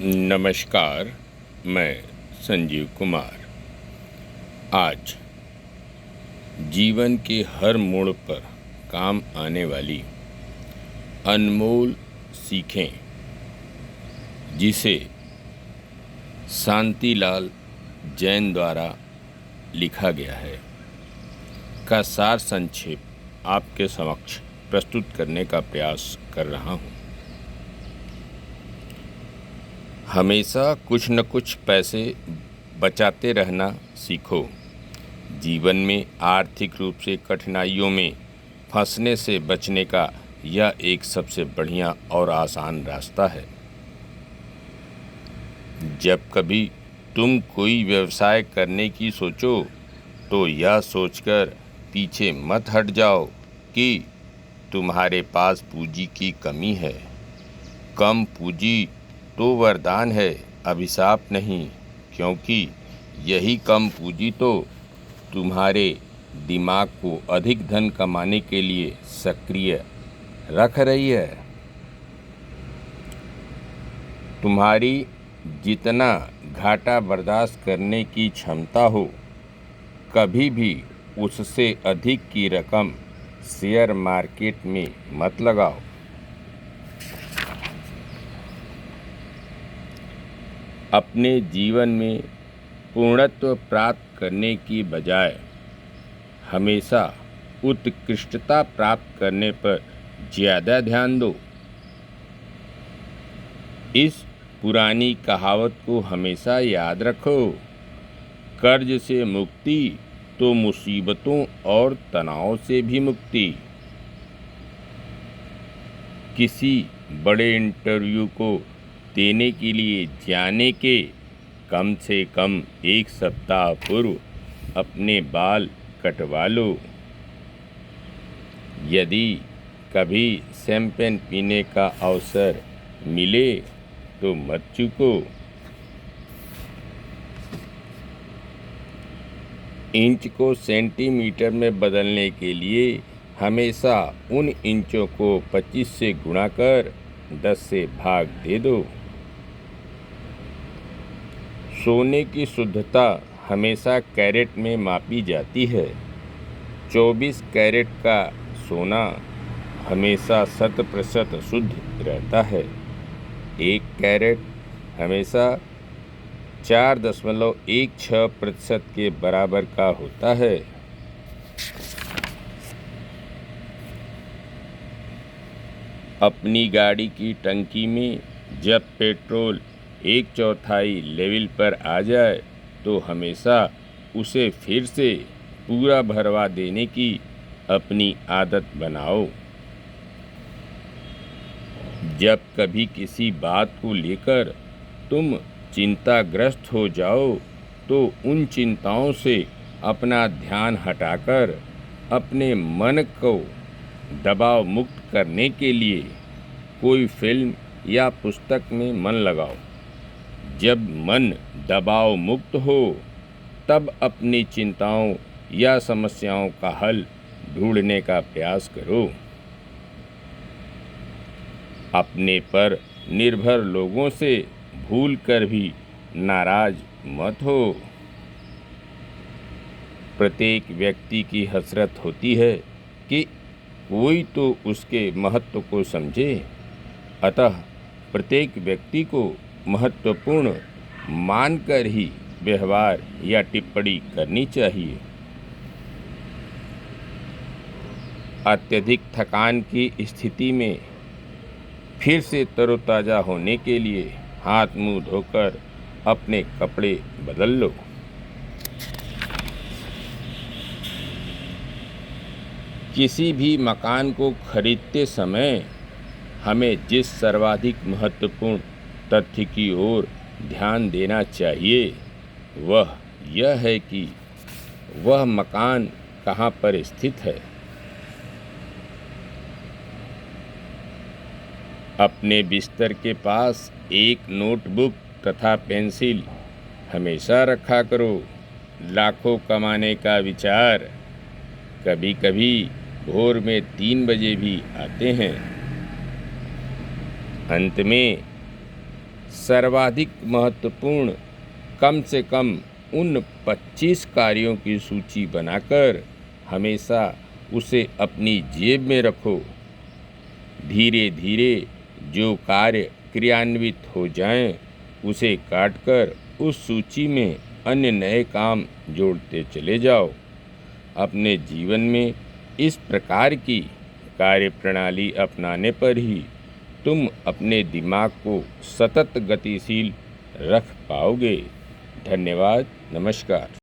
नमस्कार। मैं संजीव कुमार। आज जीवन के हर मोड़ पर काम आने वाली अनमोल सीखें, जिसे शांतिलाल जैन द्वारा लिखा गया है, का सार संक्षेप आपके समक्ष प्रस्तुत करने का प्रयास कर रहा हूँ। हमेशा कुछ न कुछ पैसे बचाते रहना सीखो। जीवन में आर्थिक रूप से कठिनाइयों में फंसने से बचने का यह एक सबसे बढ़िया और आसान रास्ता है। जब कभी तुम कोई व्यवसाय करने की सोचो तो यह सोचकर पीछे मत हट जाओ कि तुम्हारे पास पूंजी की कमी है। कम पूंजी तो वरदान है, अभिशाप नहीं, क्योंकि यही कम पूंजी तो तुम्हारे दिमाग को अधिक धन कमाने के लिए सक्रिय रख रही है। तुम्हारी जितना घाटा बर्दाश्त करने की क्षमता हो, कभी भी उससे अधिक की रकम शेयर मार्केट में मत लगाओ। अपने जीवन में पूर्णत्व प्राप्त करने की बजाय हमेशा उत्कृष्टता प्राप्त करने पर ज़्यादा ध्यान दो। इस पुरानी कहावत को हमेशा याद रखो, कर्ज से मुक्ति तो मुसीबतों और तनाव से भी मुक्ति। किसी बड़े इंटरव्यू को देने के लिए जाने के कम से कम 1 सप्ताह पूर्व अपने बाल कटवा लो। यदि कभी शैंपेन पीने का अवसर मिले तो मत चूको। इंच को सेंटीमीटर में बदलने के लिए हमेशा उन इंचों को 25 से गुणा कर 10 से भाग दे दो। सोने की शुद्धता हमेशा कैरेट में मापी जाती है। 24 कैरेट का सोना हमेशा 100% शुद्ध रहता है। 1 कैरेट हमेशा 4.16% के बराबर का होता है। अपनी गाड़ी की टंकी में जब पेट्रोल 1/4 लेवल पर आ जाए तो हमेशा उसे फिर से पूरा भरवा देने की अपनी आदत बनाओ। जब कभी किसी बात को लेकर तुम चिंताग्रस्त हो जाओ तो उन चिंताओं से अपना ध्यान हटाकर अपने मन को दबाव मुक्त करने के लिए कोई फिल्म या पुस्तक में मन लगाओ। जब मन दबाव मुक्त हो तब अपनी चिंताओं या समस्याओं का हल ढूंढने का प्रयास करो। अपने पर निर्भर लोगों से भूल कर भी नाराज मत हो। प्रत्येक व्यक्ति की हसरत होती है कि कोई तो उसके महत्व को समझे। अतः प्रत्येक व्यक्ति को महत्वपूर्ण मानकर ही व्यवहार या टिप्पणी करनी चाहिए। अत्यधिक थकान की स्थिति में फिर से तरोताज़ा होने के लिए हाथ मुंह धोकर अपने कपड़े बदल लो। किसी भी मकान को खरीदते समय हमें जिस सर्वाधिक महत्वपूर्ण तथ्य की ओर ध्यान देना चाहिए वह यह है कि वह मकान कहाँ पर स्थित है। अपने बिस्तर के पास एक नोटबुक तथा पेंसिल हमेशा रखा करो। लाखों कमाने का विचार कभी कभी भोर में 3 बजे भी आते हैं। अंत में सर्वाधिक महत्वपूर्ण कम से कम उन 25 कार्यों की सूची बनाकर हमेशा उसे अपनी जेब में रखो। धीरे धीरे जो कार्य क्रियान्वित हो जाएं, उसे काटकर उस सूची में अन्य नए काम जोड़ते चले जाओ। अपने जीवन में इस प्रकार की कार्यप्रणाली अपनाने पर ही तुम अपने दिमाग को सतत गतिशील रख पाओगे। धन्यवाद। नमस्कार।